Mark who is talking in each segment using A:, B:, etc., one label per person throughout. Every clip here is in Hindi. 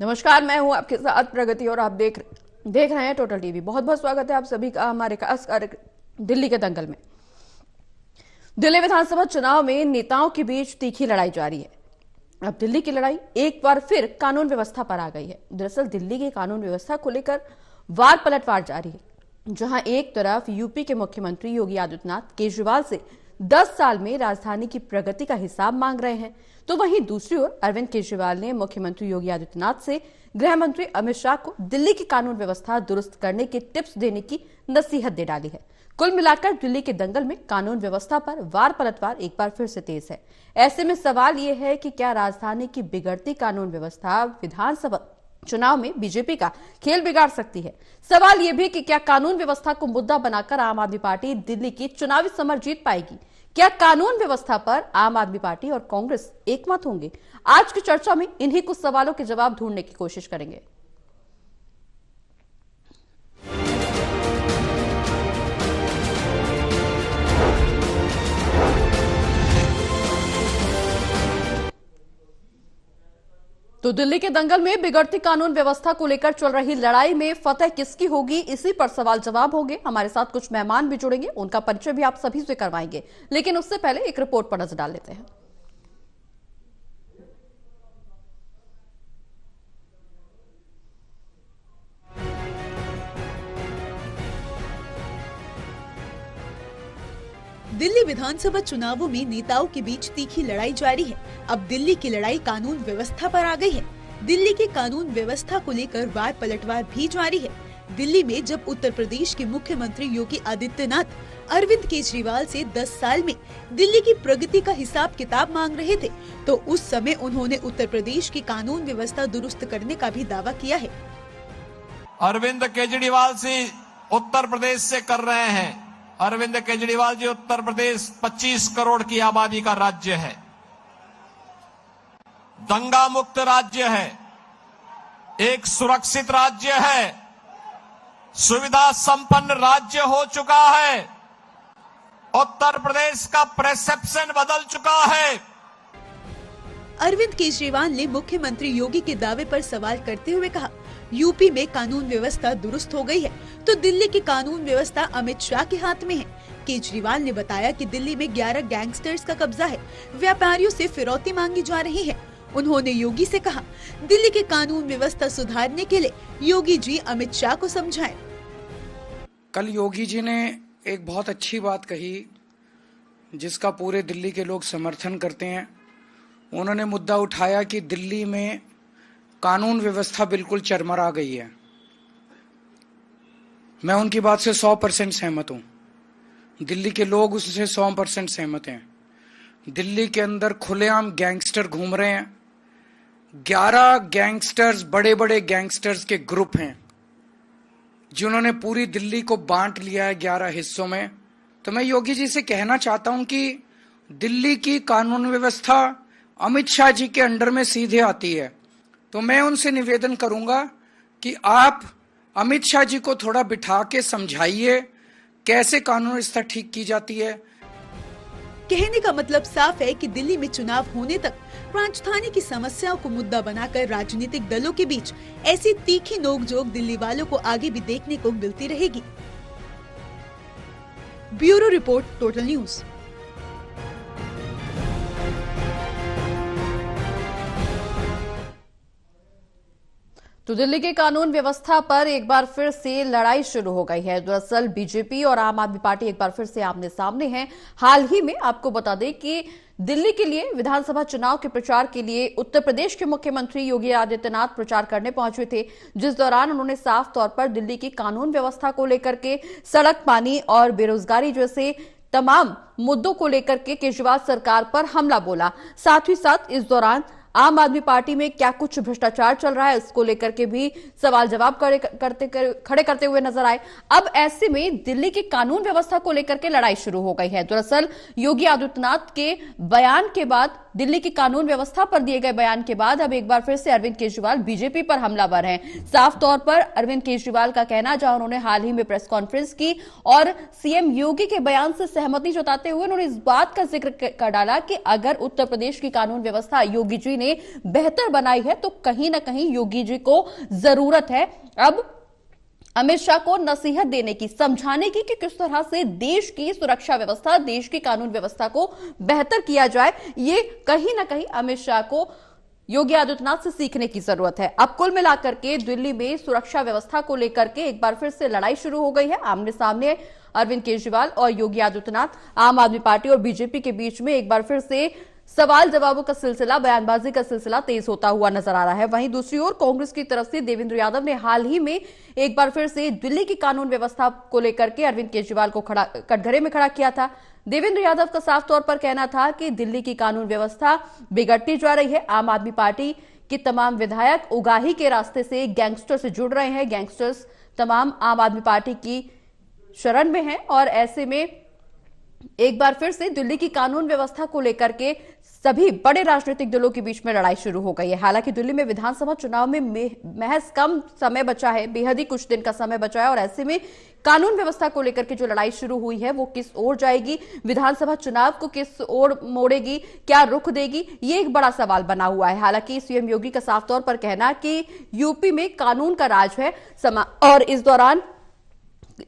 A: नमस्कार, मैं हूं आपके साथ प्रगति और आप देख रहे हैं टोटल टीवी। बहुत बहुत स्वागत है आप सभी का हमारे खास कार्यक्रम दिल्ली के दंगल में। दिल्ली विधानसभा चुनाव में नेताओं के बीच तीखी लड़ाई जारी है। अब दिल्ली की लड़ाई एक बार फिर कानून व्यवस्था पर आ गई है। दरअसल दिल्ली की कानून व्यवस्था को लेकर वार पलटवार जारी है, जहां एक तरफ यूपी के मुख्यमंत्री योगी आदित्यनाथ केजरीवाल से 10 साल में राजधानी की प्रगति का हिसाब मांग रहे हैं, तो वहीं दूसरी ओर अरविंद केजरीवाल ने मुख्यमंत्री योगी आदित्यनाथ से गृह मंत्री अमित शाह को दिल्ली की कानून व्यवस्था दुरुस्त करने की टिप्स देने की नसीहत दे डाली है। कुल मिलाकर दिल्ली के दंगल में कानून व्यवस्था पर वार पलटवार एक बार फिर से तेज है। ऐसे में सवाल यह है कि क्या राजधानी की बिगड़ती कानून व्यवस्था विधानसभा चुनाव में बीजेपी का खेल बिगाड़ सकती है। सवाल यह भी कि क्या कानून व्यवस्था को मुद्दा बनाकर आम आदमी पार्टी दिल्ली की चुनावी समर जीत पाएगी। क्या कानून व्यवस्था पर आम आदमी पार्टी और कांग्रेस एकमत होंगे? आज की चर्चा में इन्हीं कुछ सवालों के जवाब ढूंढने की कोशिश करेंगे। तो दिल्ली के दंगल में बिगड़ती कानून व्यवस्था को लेकर चल रही लड़ाई में फतह किसकी होगी, इसी पर सवाल जवाब होंगे। हमारे साथ कुछ मेहमान भी जुड़ेंगे, उनका परिचय भी आप सभी से करवाएंगे, लेकिन उससे पहले एक रिपोर्ट पर नजर डाल लेते हैं।
B: दिल्ली विधानसभा चुनावों में नेताओं के बीच तीखी लड़ाई जारी है। अब दिल्ली की लड़ाई कानून व्यवस्था पर आ गई है। दिल्ली की कानून व्यवस्था को लेकर वार पलटवार भी जारी है। दिल्ली में जब उत्तर प्रदेश के मुख्यमंत्री योगी आदित्यनाथ अरविंद केजरीवाल से 10 साल में दिल्ली की प्रगति का हिसाब किताब मांग रहे थे, तो उस समय उन्होंने उत्तर प्रदेश की कानून व्यवस्था दुरुस्त करने का भी दावा किया है।
C: अरविंद केजरीवाल से उत्तर प्रदेश से कर रहे हैं। अरविंद केजरीवाल जी, उत्तर प्रदेश 25 करोड़ की आबादी का राज्य है, दंगा मुक्त राज्य है, एक सुरक्षित राज्य है, सुविधा संपन्न राज्य हो चुका है। उत्तर प्रदेश का परसेप्शन बदल चुका है।
B: अरविंद केजरीवाल ने मुख्यमंत्री योगी के दावे पर सवाल करते हुए कहा, यूपी में कानून व्यवस्था दुरुस्त हो गई है, तो दिल्ली की कानून व्यवस्था अमित शाह के हाथ में है। केजरीवाल ने बताया कि दिल्ली में 11 गैंगस्टर्स का कब्जा है, व्यापारियों से फिरौती मांगी जा रही है। उन्होंने योगी से कहा, दिल्ली की कानून व्यवस्था सुधारने के लिए योगी जी अमित शाह को समझाएं।
D: कल योगी जी ने एक बहुत अच्छी बात कही, जिसका पूरे दिल्ली के लोग समर्थन करते हैं। उन्होंने मुद्दा उठाया कि दिल्ली में कानून व्यवस्था बिल्कुल चरमरा गई है। मैं उनकी बात से 100% सहमत हूं। दिल्ली के लोग उससे 100% सहमत हैं। दिल्ली के अंदर खुलेआम गैंगस्टर घूम रहे हैं। 11 गैंगस्टर्स, बड़े बड़े गैंगस्टर्स के ग्रुप हैं, जिन्होंने पूरी दिल्ली को बांट लिया है 11 हिस्सों में। तो मैं योगी जी से कहना चाहता हूं कि दिल्ली की कानून व्यवस्था अमित शाह जी के अंडर में सीधे आती है। तो मैं उनसे निवेदन करूंगा कि आप अमित शाह जी को थोड़ा बिठा के समझाइए कैसे कानून व्यवस्था ठीक की जाती है।
B: कहने का मतलब साफ है कि दिल्ली में चुनाव होने तक राजधानी की समस्याओं को मुद्दा बनाकर राजनीतिक दलों के बीच ऐसी तीखी नोकझोंक दिल्ली वालों को आगे भी देखने को मिलती रहेगी। Bureau report, total news.
A: तो दिल्ली की कानून व्यवस्था पर एक बार फिर से लड़ाई शुरू हो गई है। दरअसल बीजेपी और आम आदमी पार्टी एक बार फिर से आमने सामने हैं। हाल ही में आपको बता दें कि दिल्ली के लिए विधानसभा चुनाव के प्रचार के लिए उत्तर प्रदेश के मुख्यमंत्री योगी आदित्यनाथ प्रचार करने पहुंचे थे, जिस दौरान उन्होंने साफ तौर पर दिल्ली की कानून व्यवस्था को लेकर के, सड़क, पानी और बेरोजगारी जैसे तमाम मुद्दों को लेकर के केजरीवाल सरकार पर हमला बोला। साथ ही साथ इस दौरान आम आदमी पार्टी में क्या कुछ भ्रष्टाचार चल रहा है, इसको लेकर के भी सवाल जवाब खड़े करते हुए नजर आए। अब ऐसे में दिल्ली की कानून व्यवस्था को लेकर के लड़ाई शुरू हो गई है। दरअसल योगी आदित्यनाथ के बयान के बाद दिल्ली की कानून व्यवस्था पर दिए गए बयान के बाद अब एक बार फिर से अरविंद केजरीवाल बीजेपी पर हमलावर हैं। साफ तौर पर अरविंद केजरीवाल का कहना, जहां उन्होंने हाल ही में प्रेस कॉन्फ्रेंस की और सीएम योगी के बयान से सहमति जताते हुए उन्होंने इस बात का जिक्र कर डाला कि अगर उत्तर प्रदेश की कानून व्यवस्था योगी जी ने बेहतर बनाई है तो कहीं ना कहीं योगी जी को जरूरत है अब अमित शाह को नसीहत देने की, समझाने की कि किस तरह से देश की सुरक्षा व्यवस्था, देश की कानून व्यवस्था को बेहतर किया जाए। ये कहीं ना कहीं अमित शाह को योगी आदित्यनाथ से सीखने की जरूरत है। अब कुल मिलाकर के दिल्ली में सुरक्षा व्यवस्था को लेकर के एक बार फिर से लड़ाई शुरू हो गई है। आमने सामने अरविंद केजरीवाल और योगी आदित्यनाथ, आम आदमी पार्टी और बीजेपी के बीच में एक बार फिर से सवाल जवाबों का सिलसिला, बयानबाजी का सिलसिला तेज होता हुआ नजर आ रहा है। वहीं दूसरी ओर कांग्रेस की तरफ से देवेंद्र यादव ने हाल ही में एक बार फिर से दिल्ली की कानून व्यवस्था को लेकर के अरविंद केजरीवाल को कटघरे में खड़ा किया था। देवेंद्र यादव का साफ तौर पर कहना था कि दिल्ली की कानून व्यवस्था बिगड़ती जा रही है। आम आदमी पार्टी के तमाम विधायक उगाही के रास्ते से गैंगस्टर से जुड़ रहे हैं। गैंगस्टर्स तमाम आम आदमी पार्टी की शरण में हैं और ऐसे में एक बार फिर से दिल्ली की कानून व्यवस्था को लेकर के सभी बड़े राजनीतिक दलों के बीच में लड़ाई शुरू हो गई है। हालांकि दिल्ली में विधानसभा चुनाव में महज कम समय बचा है, बेहद ही कुछ दिन का समय बचा है और ऐसे में कानून व्यवस्था को लेकर के जो लड़ाई शुरू हुई है वो किस ओर जाएगी, विधानसभा चुनाव को किस ओर मोड़ेगी, क्या रुख देगी, ये एक बड़ा सवाल बना हुआ है। हालांकि सीएम योगी का साफ तौर पर कहना कि यूपी में कानून का राज है और इस दौरान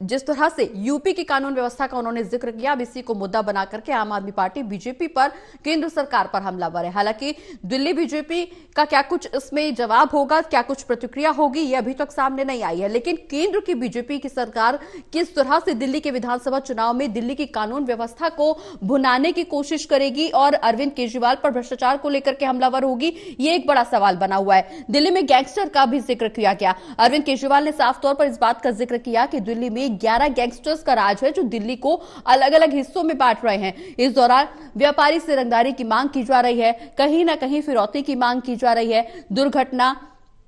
A: जिस तरह से यूपी की कानून व्यवस्था का उन्होंने जिक्र किया, अब इसी को मुद्दा बनाकर के आम आदमी पार्टी बीजेपी पर, केंद्र सरकार पर हमलावर है। हालांकि दिल्ली बीजेपी का क्या कुछ इसमें जवाब होगा, क्या कुछ प्रतिक्रिया होगी, ये अभी तक सामने नहीं आई है। लेकिन केंद्र की बीजेपी की सरकार किस तरह से दिल्ली के विधानसभा चुनाव में दिल्ली की कानून व्यवस्था को भुनाने की कोशिश करेगी और अरविंद केजरीवाल पर भ्रष्टाचार को लेकर के हमलावर होगी, ये एक बड़ा सवाल बना हुआ है। दिल्ली में गैंगस्टर का भी जिक्र किया गया। अरविंद केजरीवाल ने साफ तौर पर इस बात का जिक्र किया कि दिल्ली में 11 गैंगस्टर्स का राज है जो दिल्ली को अलग अलग हिस्सों में बांट रहे हैं। इस दौरान व्यापारी से रंगदारी की मांग की जा रही है, कहीं ना कहीं फिरौती की मांग की जा रही है,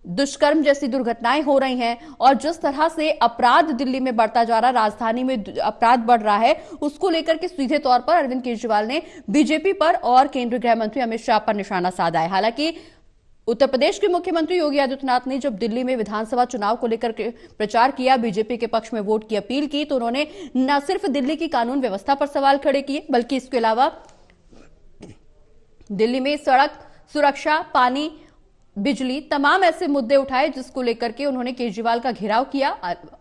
A: दुष्कर्म जैसी दुर्घटनाएं हो रही हैं और जिस तरह से अपराध दिल्ली में बढ़ता जा रहा है, राजधानी में अपराध बढ़ रहा है, उसको लेकर के सीधे तौर पर अरविंद केजरीवाल ने बीजेपी पर और केंद्रीय गृह मंत्री अमित शाह पर निशाना साधा है। हालांकि उत्तर प्रदेश के मुख्यमंत्री योगी आदित्यनाथ ने जब दिल्ली में विधानसभा चुनाव को लेकर प्रचार किया, बीजेपी के पक्ष में वोट की अपील की, तो उन्होंने न सिर्फ दिल्ली की कानून व्यवस्था पर सवाल खड़े किए बल्कि इसके अलावा दिल्ली में सड़क सुरक्षा, पानी, बिजली, तमाम ऐसे मुद्दे उठाए जिसको लेकर के उन्होंने केजरीवाल का घेराव किया,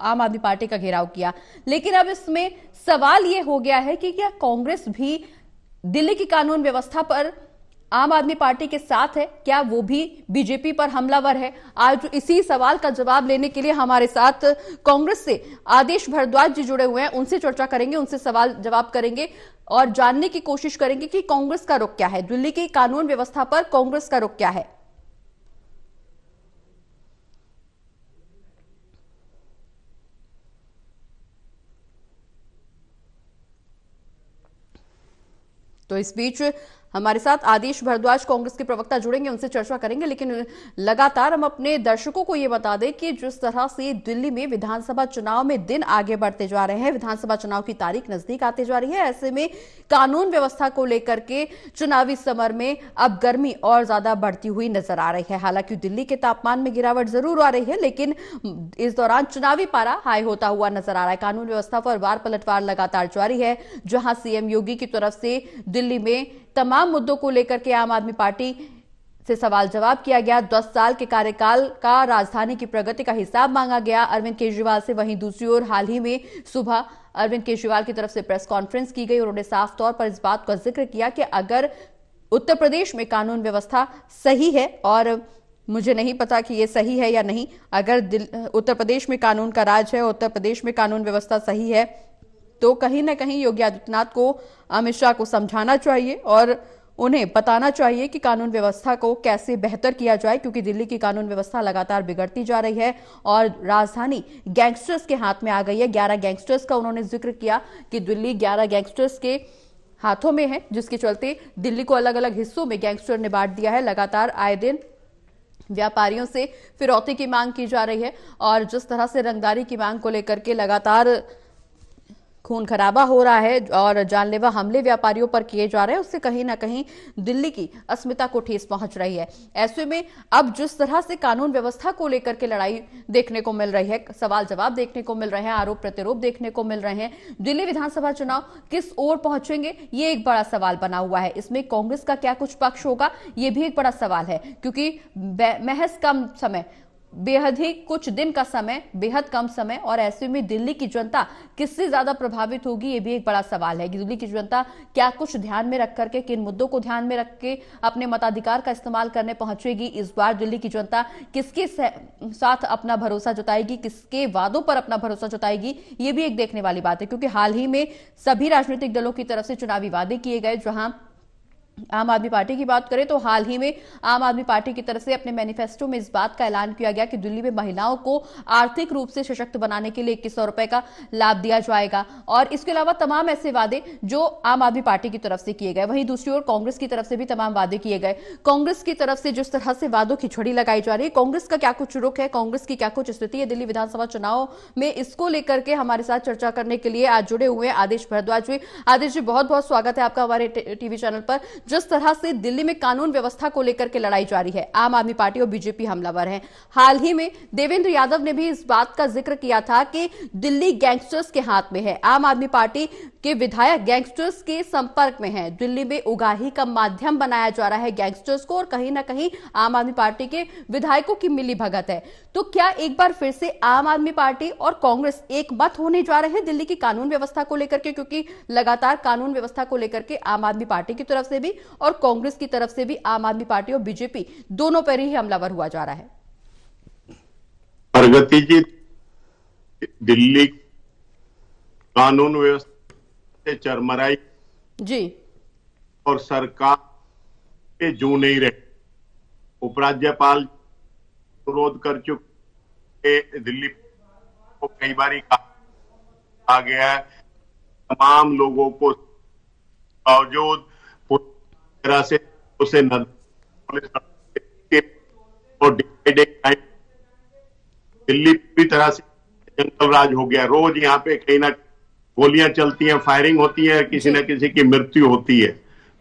A: आम आदमी पार्टी का घेराव किया। लेकिन अब इसमें सवाल यह हो गया है कि क्या कांग्रेस भी दिल्ली की कानून व्यवस्था पर आम आदमी पार्टी के साथ है, क्या वो भी बीजेपी पर हमलावर है? आज इसी सवाल का जवाब लेने के लिए हमारे साथ कांग्रेस से आदेश भारद्वाज जी जुड़े हुए हैं, उनसे चर्चा करेंगे, उनसे सवाल जवाब करेंगे और जानने की कोशिश करेंगे कि कांग्रेस का रुख क्या है, दिल्ली की कानून व्यवस्था पर कांग्रेस का रुख क्या है। तो इस बीच हमारे साथ आदेश भारद्वाज कांग्रेस के प्रवक्ता जुड़ेंगे, उनसे चर्चा करेंगे। लेकिन लगातार हम अपने दर्शकों को यह बता दें कि जिस तरह से दिल्ली में विधानसभा चुनाव में दिन आगे बढ़ते जा रहे हैं, विधानसभा चुनाव की तारीख नजदीक आती जा रही है, ऐसे में कानून व्यवस्था को लेकर के चुनावी समर में अब गर्मी और ज्यादा बढ़ती हुई नजर आ रही है। हालांकि दिल्ली के तापमान में गिरावट जरूर आ रही है, लेकिन इस दौरान चुनावी पारा हाई होता हुआ नजर आ रहा है। कानून व्यवस्था पर वार पलटवार लगातार जारी है, जहां सीएम योगी की तरफ से दिल्ली में तमाम मुद्दों को लेकर के आम आदमी पार्टी से सवाल जवाब किया गया। 10 साल के कार्यकाल का राजधानी की प्रगति का हिसाब मांगा गया अरविंद केजरीवाल से। वहीं दूसरी ओर हाल ही में सुबह अरविंद केजरीवाल की तरफ से प्रेस कॉन्फ्रेंस की गई। उन्होंने साफ तौर पर इस बात का जिक्र किया कि अगर उत्तर प्रदेश में कानून व्यवस्था सही है, और मुझे नहीं पता कि यह सही है या नहीं, अगर उत्तर प्रदेश में कानून का राज है, उत्तर प्रदेश में कानून व्यवस्था सही है, तो कहीं ना कहीं योगी आदित्यनाथ को अमित शाह को समझाना चाहिए और उन्हें बताना चाहिए कि कानून व्यवस्था को कैसे बेहतर किया जाए, क्योंकि दिल्ली की कानून व्यवस्था लगातार बिगड़ती जा रही है और राजधानी गैंगस्टर्स के हाथ में आ गई है। 11 गैंगस्टर्स का उन्होंने जिक्र किया कि दिल्ली 11 गैंगस्टर्स के हाथों में है, जिसके चलते दिल्ली को अलग अलग हिस्सों में गैंगस्टर ने बांट दिया है। लगातार आए दिन व्यापारियों से फिरौती की मांग की जा रही है और जिस तरह से रंगदारी की मांग को लेकर के लगातार खून खराबा हो रहा है और जानलेवा हमले व्यापारियों पर किए जा रहे हैं, उससे कहीं ना कहीं दिल्ली की अस्मिता को ठेस पहुंच रही है। ऐसे में अब जिस तरह से कानून व्यवस्था को लेकर के लड़ाई देखने को मिल रही है, सवाल जवाब देखने को मिल रहे हैं, आरोप प्रत्यारोप देखने को मिल रहे हैं, दिल्ली विधानसभा चुनाव किस ओर पहुंचेंगे ये एक बड़ा सवाल बना हुआ है। इसमें कांग्रेस का क्या कुछ पक्ष होगा ये भी एक बड़ा सवाल है, क्योंकि महज कम समय, बेहद ही कुछ दिन का समय, बेहद कम समय, और ऐसे में दिल्ली की जनता किससे ज्यादा प्रभावित होगी ये भी एक बड़ा सवाल है कि दिल्ली की जनता क्या कुछ ध्यान में रख करके, किन मुद्दों को ध्यान में रख के अपने मताधिकार का इस्तेमाल करने पहुंचेगी। इस बार दिल्ली की जनता किसके साथ अपना भरोसा जताएगी, किसके वादों पर अपना भरोसा जताएगी, ये भी एक देखने वाली बात है, क्योंकि हाल ही में सभी राजनीतिक दलों की तरफ से चुनावी वादे किए गए। जहां आम आदमी पार्टी की बात करें तो हाल ही में आम आदमी पार्टी की तरफ से अपने मैनिफेस्टो में इस बात का ऐलान किया गया कि दिल्ली में महिलाओं को आर्थिक रूप से सशक्त बनाने के लिए 2100 रुपए का लाभ दिया जाएगा, और इसके अलावा तमाम ऐसे वादे जो आम आदमी पार्टी की तरफ से किए गए। वहीं दूसरी ओर कांग्रेस की तरफ से भी तमाम वादे किए गए। कांग्रेस की तरफ से जिस तरह से वादों की छड़ी लगाई जा रही है, कांग्रेस का क्या कुछ रुख है, कांग्रेस की क्या कुछ स्थिति है दिल्ली विधानसभा चुनाव में, इसको लेकर के हमारे साथ चर्चा करने के लिए आज जुड़े हुए आदेश भारद्वाज जी। आदेश जी, बहुत बहुत स्वागत है आपका हमारे टीवी चैनल पर। जिस तरह से दिल्ली में कानून व्यवस्था को लेकर के लड़ाई जारी है, आम आदमी पार्टी और बीजेपी हमलावर हैं। हाल ही में देवेंद्र यादव ने भी इस बात का जिक्र किया था कि दिल्ली गैंगस्टर्स के हाथ में है, आम आदमी पार्टी के विधायक गैंगस्टर्स के संपर्क में हैं, दिल्ली में उगाही का माध्यम बनाया जा रहा है गैंगस्टर्स को, और कहीं ना कहीं आम आदमी पार्टी के विधायकों की मिली भगत है। तो क्या एक बार फिर से आम आदमी पार्टी और कांग्रेस एक मत होने जा रहे हैं दिल्ली की कानून व्यवस्था को लेकर के, क्योंकि लगातार कानून व्यवस्था को लेकर के आम आदमी पार्टी की तरफ से भी और कांग्रेस की तरफ से भी आम आदमी पार्टी और बीजेपी दोनों पर ही हमलावर हुआ जा रहा है।
E: प्रगति जी, दिल्ली कानून व्यवस्था से चरमराई
A: जी
E: और सरकार के जू नहीं रहे। उपराज्यपाल अनुरोध कर चुके, दिल्ली को कई बार कहा गया है तमाम लोगों को बावजूद तरह से उसे और दिल्ली पूरी तरह से जंगल राज हो गया। रोज यहाँ पे कहीं ना गोलियां चलती हैं, फायरिंग होती है, किसी न किसी की मृत्यु होती है।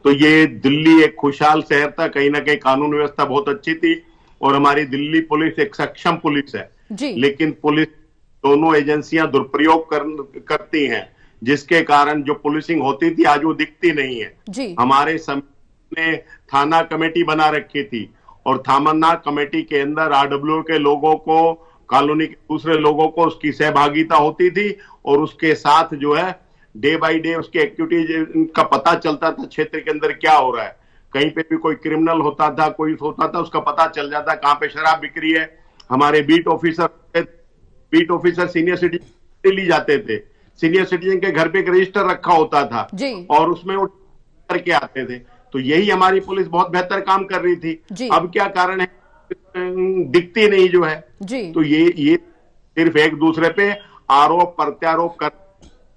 E: तो ये दिल्ली एक खुशहाल शहर था, कहीं ना कहीं कानून व्यवस्था बहुत अच्छी थी और हमारी दिल्ली पुलिस एक सक्षम पुलिस है। लेकिन पुलिस दोनों एजेंसियां दुरुपयोग करती हैं, जिसके कारण जो पुलिसिंग होती थी आज वो दिखती नहीं है। हमारे ने थाना कमेटी बना रखी थी और थाना कमेटी के अंदर आरडब्ल्यू के लोगों को, कॉलोनी के दूसरे लोगों को उसकी सहभागिता होती थी और उसके साथ जो है डे बाय डे उसकी एक्टिविटीज का पता चलता था, क्षेत्र के अंदर क्या हो रहा है। कहीं पे भी कोई क्रिमिनल होता था, कोई होता था, उसका पता चल जाता कहां पे शराब बिक्री है। हमारे बीट ऑफिसर सीनियर सिटीजन ली जाते थे, सीनियर सिटीजन के घर पे एक रजिस्टर रखा होता था और उसमें वो करके आते थे। तो यही हमारी पुलिस बहुत बेहतर काम कर रही थी। अब क्या कारण है, दिखती नहीं जो है। तो ये सिर्फ एक दूसरे पे आरोप प्रत्यारोप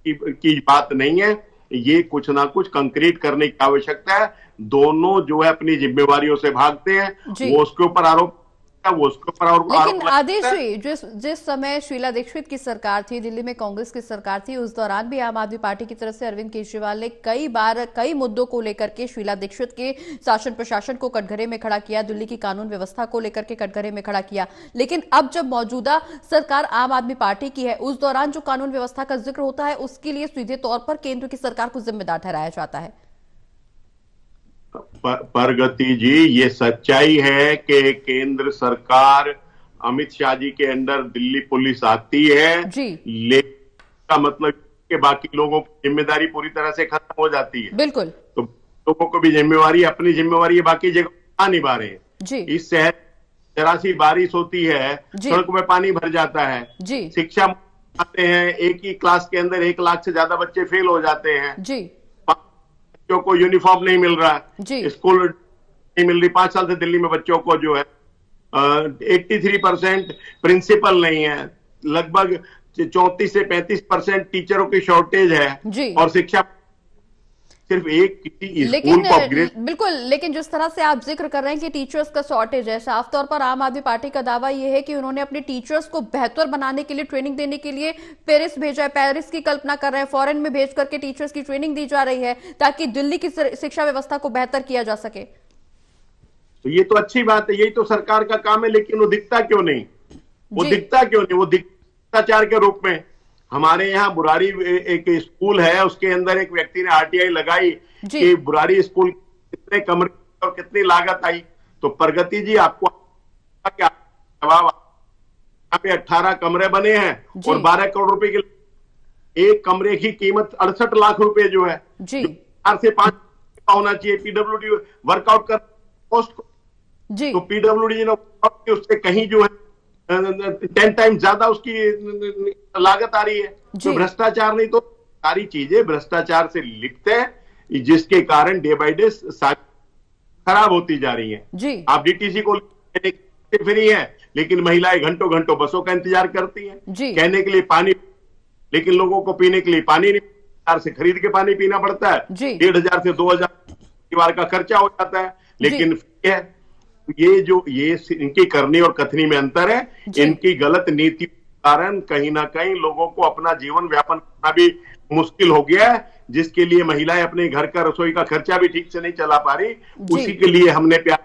E: की बात नहीं है, ये कुछ ना कुछ कंक्रीट करने की आवश्यकता है। दोनों जो है अपनी जिम्मेवारियों से भागते हैं, वो उसके ऊपर आरोप, वो उसके ऊपर
A: लेकिन आदेश जी, जिस समय शीला दीक्षित की सरकार थी, दिल्ली में कांग्रेस की सरकार थी, उस दौरान भी आम आदमी पार्टी की तरफ से अरविंद केजरीवाल ने कई बार कई मुद्दों को लेकर के शीला दीक्षित के शासन प्रशासन को कटघरे में खड़ा किया, दिल्ली की कानून व्यवस्था को लेकर के कटघरे में खड़ा किया। लेकिन अब जब मौजूदा सरकार आम आदमी पार्टी की है, उस दौरान जो कानून व्यवस्था का जिक्र होता है उसके लिए सीधे तौर पर केंद्र की सरकार को जिम्मेदार ठहराया जाता है।
E: प्रगति जी, ये सच्चाई है कि केंद्र सरकार अमित शाह जी के अंडर दिल्ली पुलिस आती है, लेकिन का मतलब कि बाकी लोगों की जिम्मेदारी पूरी तरह से खत्म हो जाती है।
A: बिल्कुल।
E: तो लोगों को भी जिम्मेवारी, अपनी जिम्मेवारी बाकी जगह निभा रहे हैं। इस शहर जरा सी बारिश होती है, सड़क में पानी भर जाता है, शिक्षा आते हैं, एक ही क्लास के अंदर 1 लाख से ज्यादा बच्चे फेल हो जाते हैं, बच्चों को यूनिफॉर्म नहीं मिल रहा है, स्कूल नहीं मिल रही। 5 साल से दिल्ली में बच्चों को जो है 83% प्रिंसिपल नहीं है, लगभग 34 से 35% टीचरों की शॉर्टेज है और सिर्फ एक किसी
A: लेकिन
E: स्कूल को अपग्रेड।
A: बिल्कुल, लेकिन जिस तरह से आप जिक्र कर रहे हैं कि टीचर्स का शॉर्टेज है, साफ तौर पर आम आदमी पार्टी का दावा यह है कि उन्होंने अपने टीचर्स को बेहतर बनाने के लिए, ट्रेनिंग देने के लिए पेरिस भेजा है, पेरिस की कल्पना कर रहे हैं, फॉरेन में भेज करके टीचर्स की ट्रेनिंग दी जा रही है ताकि दिल्ली की शिक्षा व्यवस्था को बेहतर किया जा सके।
E: तो ये तो अच्छी बात है, यही तो सरकार का काम है, लेकिन वो दिखता क्यों नहीं? वो दिखता क्यों नहीं? वो भ्रष्टाचार के रूप में। हमारे यहाँ बुराड़ी एक स्कूल है, उसके अंदर एक व्यक्ति ने आरटीआई लगाई कि बुराड़ी स्कूल कितने कमरे और कितनी लागत आई। तो प्रगति जी, आपको क्या जवाब? यहाँ पे 18 कमरे बने हैं और 12 करोड़ रुपए के एक कमरे की कीमत 68 लाख रुपए जो है, 4 से 5 होना चाहिए। पीडब्ल्यूडी वर्कआउट कर पोस्ट को, तो पीडब्ल्यूडी ने उससे कहीं जो है 10 टाइम ज्यादा उसकी लागत आ रही है। तो भ्रष्टाचार नहीं तो सारी चीजें भ्रष्टाचार से लिप्त है, जिसके कारण डे बाय डे खराब होती जा रही हैं। आप डीटीसी को फ्री है, लेकिन महिलाएं घंटों घंटों बसों का इंतजार करती हैं, कहने के लिए पानी, लेकिन लोगों को पीने के लिए पानी नहीं, से खरीद के पानी पीना पड़ता है। 1,500 से 2,000 परिवार का खर्चा हो जाता है, लेकिन ये इनकी करनी और कथनी में अंतर है। इनकी गलत नीति के कारण कहीं ना कहीं लोगों को अपना जीवन व्यापन करना भी मुश्किल हो गया है, जिसके लिए महिलाएं अपने घर का रसोई का खर्चा भी ठीक से नहीं चला पा रही। उसी के लिए हमने प्यार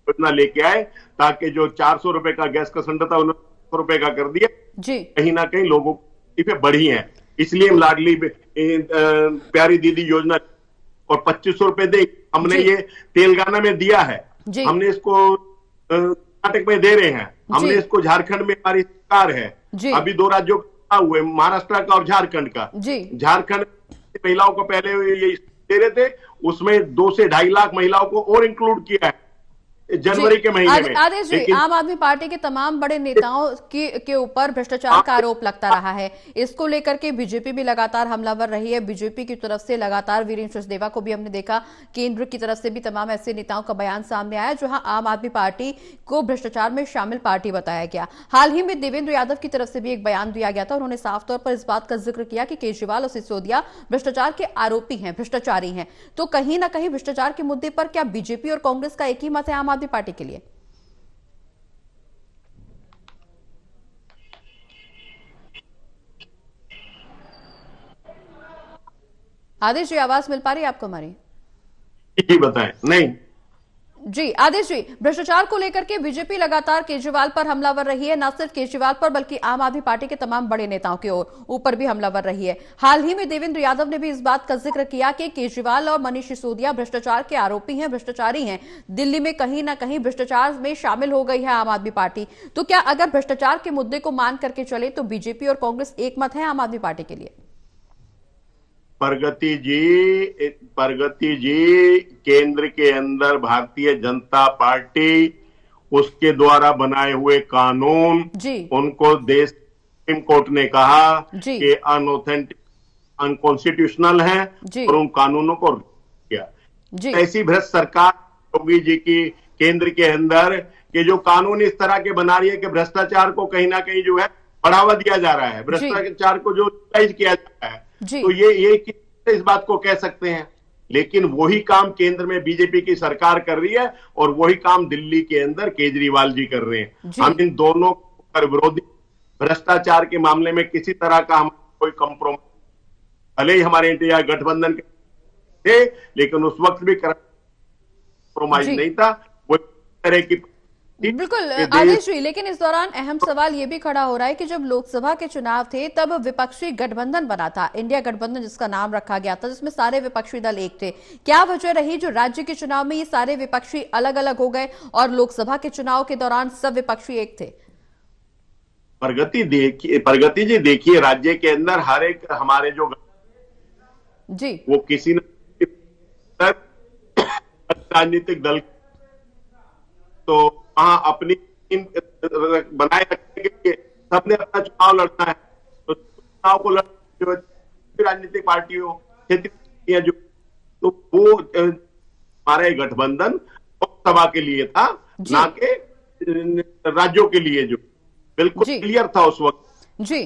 E: योजना लेके आए, ताकि जो 400 रुपए का गैस का सिलेंडर था, 900 रुपए का कर दिया। कहीं ना कहीं लोगों की बढ़ी है, इसलिए हम लाडली प्यारी दीदी योजना और 2500 रुपए दे, हमने ये तेलंगाना में दिया है, हमने इसको कर्नाटक में दे रहे हैं, हमने इसको झारखंड में हमारी सरकार है। अभी 2 राज्यों का हुए, महाराष्ट्र का और झारखंड का। झारखंड महिलाओं को पहले ये दे रहे थे, उसमें 2 से 2.5 लाख महिलाओं को और इंक्लूड किया है जनवरी के महीने में।
A: आदेश जी, आम आदमी पार्टी के तमाम बड़े नेताओं के ऊपर भ्रष्टाचार का आरोप लगता रहा है। इसको लेकर के बीजेपी भी लगातार हमलावर रही है। बीजेपी की तरफ से लगातार वीरेंद्र सचदेवा को भी हमने देखा, केंद्र की तरफ से भी तमाम ऐसे नेताओं का बयान सामने आया जहां आम आदमी पार्टी को भ्रष्टाचार में शामिल पार्टी बताया गया। हाल ही में देवेंद्र यादव की तरफ से भी एक बयान दिया गया था, उन्होंने साफ तौर पर इस बात का जिक्र किया कि केजरीवाल और सिसोदिया भ्रष्टाचार के आरोपी हैं, भ्रष्टाचारी हैं। तो कहीं ना कहीं भ्रष्टाचार के मुद्दे पर क्या बीजेपी और कांग्रेस का एक ही मत है आम आदमी पार्टी के लिए? आदेश जी, आवाज मिल पा रही है आपको हमारी?
E: जी बताएं। नहीं
A: जी आदेश जी, भ्रष्टाचार को लेकर के बीजेपी लगातार केजरीवाल पर हमलावर रही है, न सिर्फ केजरीवाल पर बल्कि आम आदमी पार्टी के तमाम बड़े नेताओं के ऊपर भी हमलावर रही है। हाल ही में देवेंद्र यादव ने भी इस बात का जिक्र किया कि केजरीवाल और मनीष सिसोदिया भ्रष्टाचार के आरोपी हैं, भ्रष्टाचारी हैं। दिल्ली में कहीं ना कहीं भ्रष्टाचार में शामिल हो गई है आम आदमी पार्टी। तो क्या अगर भ्रष्टाचार के मुद्दे को मान करके चले तो बीजेपी और कांग्रेस एक मत है आम आदमी पार्टी के लिए?
E: प्रगति जी, केंद्र के अंदर भारतीय जनता पार्टी, उसके द्वारा बनाए हुए कानून, उनको देश सुप्रीम कोर्ट ने कहा कि अनऑथेंटिक, अनकॉन्स्टिट्यूशनल हैं और उन कानूनों को किया। ऐसी भ्रष्ट सरकार योगी जी की केंद्र के अंदर कि जो कानून इस तरह के बना रही है कि भ्रष्टाचार को कहीं ना कहीं जो है बढ़ावा दिया जा रहा है, भ्रष्टाचार को जो किया जा रहा है। तो ये इस बात को कह सकते हैं, लेकिन वही काम केंद्र में बीजेपी की सरकार कर रही है और वही काम दिल्ली के अंदर केजरीवाल जी कर रहे हैं। हम इन दोनों पर विरोधी, भ्रष्टाचार के मामले में किसी तरह का हम कोई कंप्रोमाइज, भले ही हमारे इंडिया गठबंधन के थे, लेकिन उस वक्त भी कंप्रोमाइज नहीं था। वो तरह की
A: बिल्कुल आदेश जी, लेकिन इस दौरान अहम सवाल यह भी खड़ा हो रहा है कि जब लोकसभा के चुनाव थे तब विपक्षी गठबंधन बना था, इंडिया गठबंधन जिसका नाम रखा गया था, जिसमें सारे विपक्षी दल एक थे। क्या वजह रही जो राज्य के चुनाव में ये सारे विपक्षी अलग अलग हो गए और लोकसभा के चुनाव के दौरान सब विपक्षी एक थे?
E: प्रगति जी देखिए, राज्य के अंदर हर एक हमारे जो वो किसी न राजनीतिक दल तो वहां अपनी बनाए रखने के लिए सबने अपना चुनाव लड़ना है। तो चुनाव को लड़ने राजनीतिक पार्टियों, क्षेत्रीय जो, तो वो हमारे गठबंधन लोकसभा के लिए था, ना कि राज्यों के लिए, जो बिल्कुल क्लियर था उस वक्त।
A: जी,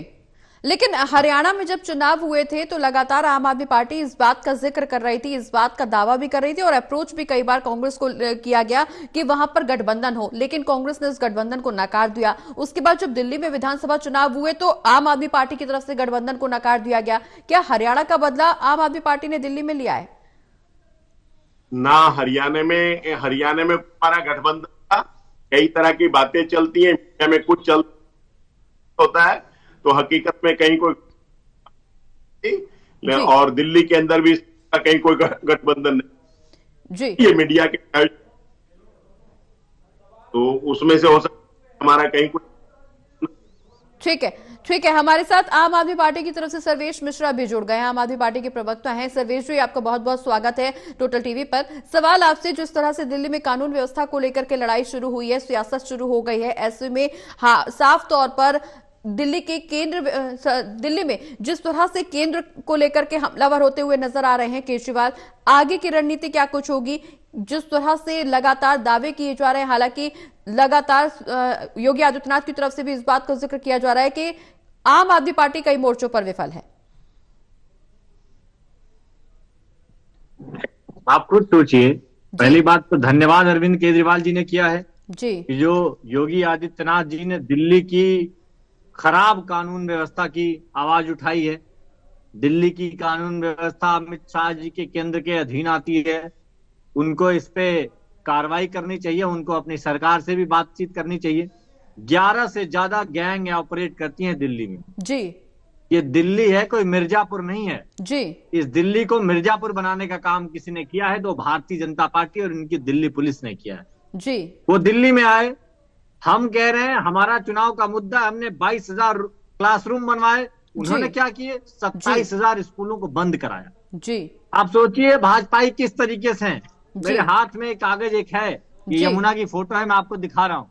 A: लेकिन हरियाणा में जब चुनाव हुए थे तो लगातार आम आदमी पार्टी इस बात का जिक्र कर रही थी, इस बात का दावा भी कर रही थी और अप्रोच भी कई बार कांग्रेस को किया गया कि वहां पर गठबंधन हो, लेकिन कांग्रेस ने इस गठबंधन को नकार दिया। उसके बाद जब दिल्ली में विधानसभा चुनाव हुए तो आम आदमी पार्टी की तरफ से गठबंधन को नकार दिया गया। क्या हरियाणा का बदला आम आदमी पार्टी ने दिल्ली में लिया है?
E: ना हरियाणा में हमारा गठबंधन था, कई तरह की बातें चलती हैं, मीडिया में कुछ चल होता है तो हकीकत में कहीं कोई, और दिल्ली के अंदर भी कहीं कोई गठबंधन नहीं
A: जी।
E: ये मीडिया के तो उसमें से हो सकता हमारा कहीं कोई।
A: ठीक है, हमारे साथ आम आदमी पार्टी की तरफ से सर्वेश मिश्रा भी जुड़ गए हैं, आम आदमी पार्टी के प्रवक्ता हैं। सर्वेश जी, आपका बहुत बहुत स्वागत है टोटल टीवी पर। सवाल आपसे, जिस तरह से दिल्ली में कानून व्यवस्था को लेकर के लड़ाई शुरू हुई है, सियासत शुरू हो गई है, ऐसे में हाँ साफ तौर पर दिल्ली में जिस तरह से केंद्र को लेकर के हमलावर होते हुए नजर आ रहे हैं केजरीवाल, आगे की रणनीति क्या कुछ होगी? जिस तरह से लगातार दावे किए जा रहे हैं, हालांकि लगातार योगी आदित्यनाथ की तरफ से भी इस बात का जिक्र किया जा रहा है कि आम आदमी पार्टी कई मोर्चों पर विफल है।
F: आप खुद सोचिए, पहली बात तो धन्यवाद अरविंद केजरीवाल जी ने किया है
A: जी,
F: कि जो योगी आदित्यनाथ जी ने दिल्ली की खराब कानून व्यवस्था की आवाज उठाई है। दिल्ली की कानून व्यवस्था अमित शाह जी के केंद्र के अधीन आती है, उनको इस पे कार्रवाई करनी चाहिए, उनको अपनी सरकार से भी बातचीत करनी चाहिए। 11 से ज्यादा गैंग ऑपरेट करती हैं दिल्ली में
A: जी।
F: ये दिल्ली है, कोई मिर्जापुर नहीं है
A: जी।
F: इस दिल्ली को मिर्जापुर बनाने का काम किसी ने किया है तो भारतीय जनता पार्टी और इनकी दिल्ली पुलिस ने किया है
A: जी।
F: वो दिल्ली में आए, हम कह रहे हैं हमारा चुनाव का मुद्दा, हमने 22,000 क्लासरूम बनवाए, उन्होंने क्या किए? 27,000 स्कूलों को बंद कराया जी। आप सोचिए भाजपाई किस तरीके से हैं। मेरे हाथ में कागज एक है, यमुना की फोटो है, मैं आपको दिखा रहा हूं।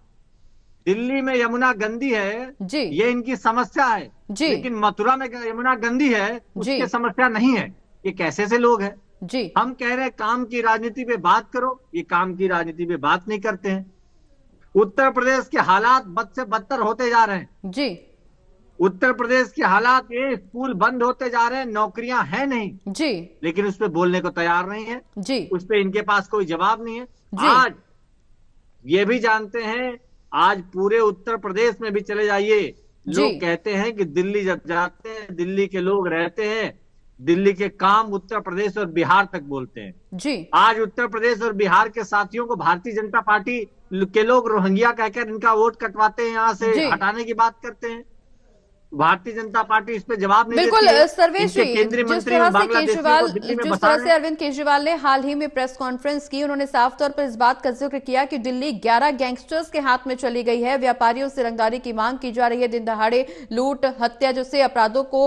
F: दिल्ली में यमुना गंदी है जी, ये इनकी समस्या है जी, लेकिन मथुरा में यमुना गंदी है, उसकी समस्या नहीं है। ये कैसे से लोग हैं जी। हम कह रहे हैं काम की राजनीति पे बात करो, ये काम की राजनीति पे बात नहीं करते हैं। उत्तर प्रदेश के हालात बद से बदतर होते जा रहे हैं जी। उत्तर प्रदेश के हालात, ये स्कूल बंद होते जा रहे हैं, नौकरियां हैं नहीं जी, लेकिन उस पर बोलने को तैयार नहीं है जी, उस पर इनके पास कोई जवाब नहीं है जी। आज ये भी जानते हैं, आज पूरे उत्तर प्रदेश में भी चले जाइए, लोग कहते हैं कि दिल्ली जब जाते हैं, दिल्ली के लोग रहते हैं, दिल्ली के काम उत्तर प्रदेश और बिहार तक बोलते हैं जी। आज उत्तर प्रदेश और बिहार के साथियों को भारतीय जनता पार्टी के लोग रोहिंग्या कहकर इनका वोट कटवाते हैं, यहाँ से हटाने की बात करते हैं। भारतीय जनता पार्टी इस पे जवाब नहीं
A: बिल्कुल
F: देती है।
A: सर्वेश जी, जिस तरह से अरविंद केजरीवाल ने हाल ही में प्रेस कॉन्फ्रेंस की, उन्होंने साफ तौर पर इस बात का जिक्र किया कि दिल्ली 11 गैंगस्टर्स के हाथ में चली गई है, व्यापारियों से रंगदारी की मांग की जा रही है, दिन दहाड़े लूट हत्या जैसे अपराधों को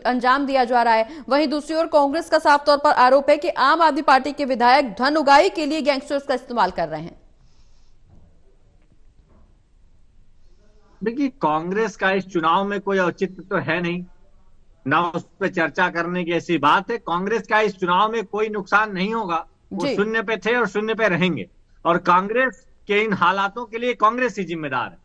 A: अंजाम दिया जा रहा है। वहीं दूसरी ओर कांग्रेस का साफ तौर पर आरोप है कि आम आदमी पार्टी के विधायक धन उगाही के लिए गैंगस्टर्स का इस्तेमाल कर रहे हैं।
F: देखिए, कांग्रेस का इस चुनाव में कोई औचित्य तो है नहीं, ना उस पर चर्चा करने की ऐसी बात है। कांग्रेस का इस चुनाव में कोई नुकसान नहीं होगा, वो शून्य पे थे और शून्य पे रहेंगे, और कांग्रेस के इन हालातों के लिए कांग्रेस ही जिम्मेदार है।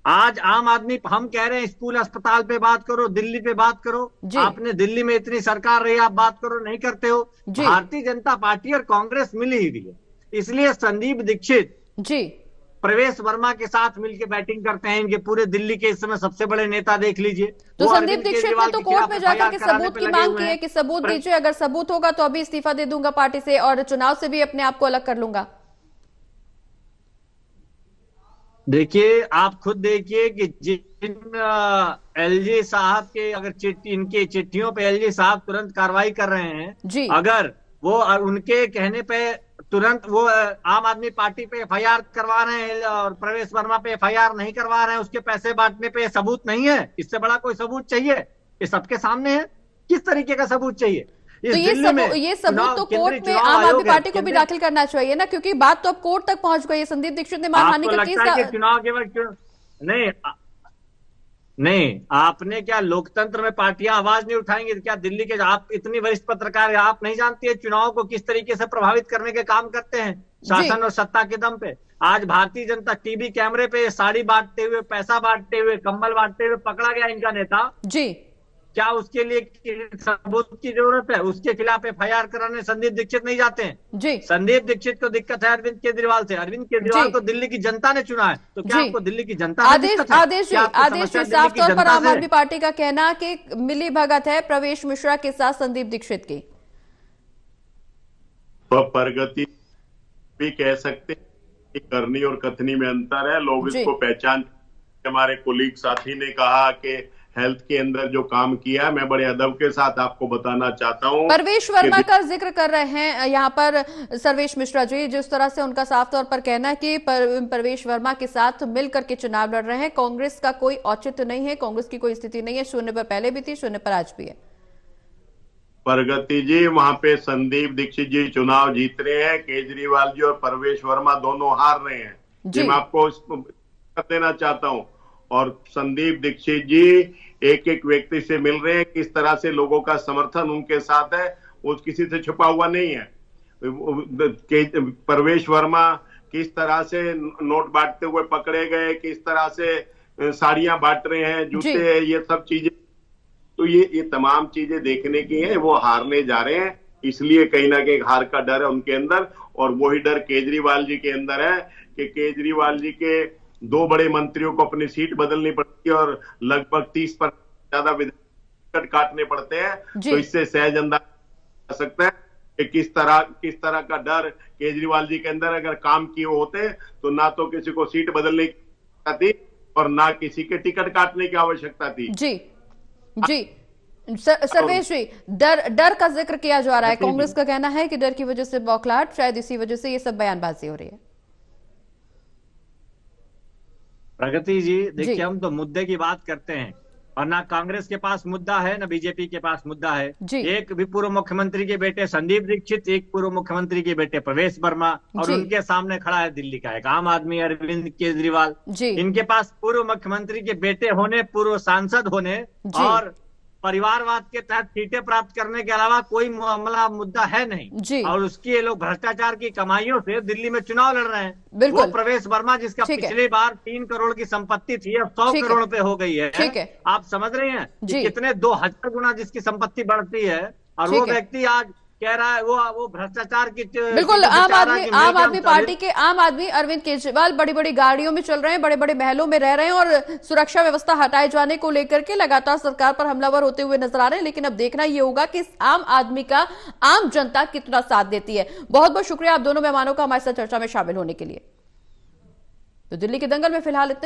F: आज आम आदमी, हम कह रहे हैं स्कूल अस्पताल पे बात करो, दिल्ली पे बात करो, आपने दिल्ली में इतनी सरकार रही, आप बात करो, नहीं करते हो। भारतीय जनता पार्टी और कांग्रेस मिली ही रही है, इसलिए संदीप दीक्षित जी प्रवेश वर्मा के साथ मिलकर बैटिंग करते हैं। इनके पूरे दिल्ली के इस समय सबसे बड़े नेता देख लीजिए।
A: तो संदीप दीक्षित ने तो कोर्ट में जाकर के सबूत की मांग की है कि सबूत दीजिए, अगर सबूत होगा तो अभी इस्तीफा दे दूंगा पार्टी से और चुनाव से भी अपने आप को अलग कर लूंगा।
F: देखिए, आप खुद देखिए कि जिन एलजी साहब के अगर इनके चिट्ठियों पे एलजी साहब तुरंत कार्रवाई कर रहे हैं जी, अगर वो उनके कहने पे तुरंत वो आम आदमी पार्टी पे एफआईआर करवा रहे हैं और प्रवेश वर्मा पे एफआईआर नहीं करवा रहे हैं, उसके पैसे बांटने पे सबूत नहीं है, इससे बड़ा कोई सबूत चाहिए? ये सबके सामने है, किस तरीके का सबूत चाहिए?
A: तो ये सबूत तो कोर्ट में आम आदमी पार्टी को भी दाखिल करना चाहिए ना, क्योंकि बात तो अब कोर्ट तक पहुंच गई है। संदीप दीक्षित ने मानहानि का केस
F: चुनाव के वक्त नहीं, आपने क्या लोकतंत्र में पार्टियां आवाज नहीं उठाएंगी? क्या दिल्ली के आप इतनी वरिष्ठ पत्रकार है, आप नहीं जानती है चुनाव को किस तरीके से प्रभावित करने के काम करते हैं शासन और सत्ता के दम पे? आज भारतीय जनता टीवी कैमरे पे साड़ी बांटते हुए, पैसा बांटते हुए, कंबल बांटते हुए पकड़ा गया इनका नेता
A: जी।
F: क्या उसके लिए सबूत की जरूरत है? उसके खिलाफ एफआईआर कराने संदीप दीक्षित नहीं जाते हैं
A: जी।
F: संदीप दीक्षित को दिक्कत है अरविंद केजरीवाल से। अरविंद केजरीवाल को दिल्ली की जनता ने चुना है, तो क्या आपको दिल्ली की जनता
A: आदेश जी, साफ तौर पर आम आदमी पार्टी का कहना कि मिली भगत है प्रवेश मिश्रा के साथ संदीप दीक्षित की।
E: प्रगति भी कह सकते हैं, करनी और कथनी में अंतर है। लोग इसको पहचान। हमारे कोलीग साथी ने कहा कि हेल्थ के अंदर जो काम किया, मैं बड़े अदब के साथ आपको बताना चाहता हूं।
A: परवेश वर्मा का जिक्र कर रहे हैं यहाँ पर सर्वेश मिश्रा जी, जिस तरह से उनका साफ तौर पर कहना है कि परवेश वर्मा के साथ मिलकर के चुनाव लड़ रहे हैं। कांग्रेस का कोई औचित्य नहीं है, कांग्रेस की कोई स्थिति नहीं है, शून्य पर पहले भी थी, शून्य पर आज भी है।
E: प्रगति जी, वहां पे संदीप दीक्षित जी चुनाव जीत रहे हैं, केजरीवाल जी और परवेश वर्मा दोनों हार रहे हैं। जी मैं आपको देना चाहता हूं। और संदीप दीक्षित जी एक एक व्यक्ति से मिल रहे हैं, किस तरह से लोगों का समर्थन उनके साथ है, वो किसी से छुपा हुआ नहीं है। परवेश वर्मा किस तरह से नोट बांटते हुए पकड़े गए, किस तरह से साड़ियां बांट रहे हैं, जूते, ये सब चीजें, तो ये तमाम चीजें देखने की है। वो हारने जा रहे हैं, इसलिए कहीं ना कहीं हार का डर है उनके अंदर। और वही डर केजरीवाल जी के अंदर है कि केजरीवाल जी के 2 बड़े मंत्रियों को अपनी सीट बदलनी पड़ती है और लगभग 30% ज्यादा विधायक काटने पड़ते हैं। तो इससे सहज अंदाजा जा सकता है कि किस तरह का डर केजरीवाल जी के अंदर। अगर काम किए होते तो ना तो किसी को सीट बदलने की आवश्यकता थी और ना किसी के टिकट काटने की आवश्यकता थी।
A: जी जी। सर्वेश जी, डर का जिक्र किया जा रहा है। कांग्रेस का कहना है कि डर की वजह से बौखलाहट, शायद इसी वजह से ये सब बयानबाजी हो रही है।
F: प्रगति जी, देखिए हम तो मुद्दे की बात करते हैं और ना कांग्रेस के पास मुद्दा है ना बीजेपी के पास मुद्दा है। एक भी पूर्व मुख्यमंत्री के बेटे संदीप दीक्षित, एक पूर्व मुख्यमंत्री के बेटे प्रवेश वर्मा, और उनके सामने खड़ा है दिल्ली का एक आम आदमी अरविंद केजरीवाल। इनके पास पूर्व मुख्यमंत्री के बेटे होने, पूर्व सांसद होने और परिवारवाद के तहत सीटें प्राप्त करने के अलावा कोई मामला मुद्दा है नहीं। और उसकी ये लोग भ्रष्टाचार की कमाइयों से दिल्ली में चुनाव लड़ रहे हैं। वो प्रवेश वर्मा जिसका पिछली बार 3 करोड़ की संपत्ति थी, अब 100 करोड़ पे हो गई है। आप समझ रहे हैं कितने 2000 गुना जिसकी संपत्ति बढ़ती है, और वो व्यक्ति आज कह रहा है वो भ्रष्टाचार की।
A: बिल्कुल, आम आदमी पार्टी के आम आदमी अरविंद केजरीवाल बड़ी बड़ी गाड़ियों में चल रहे हैं, बड़े बड़े महलों में रह रहे हैं और सुरक्षा व्यवस्था हटाए जाने को लेकर के लगातार सरकार पर हमलावर होते हुए नजर आ रहे हैं। लेकिन अब देखना यह होगा कि आम आदमी का आम जनता कितना साथ देती है। बहुत बहुत शुक्रिया आप दोनों मेहमानों का हमारे साथ चर्चा में शामिल होने के लिए। तो दिल्ली के दंगल में फिलहाल इतना।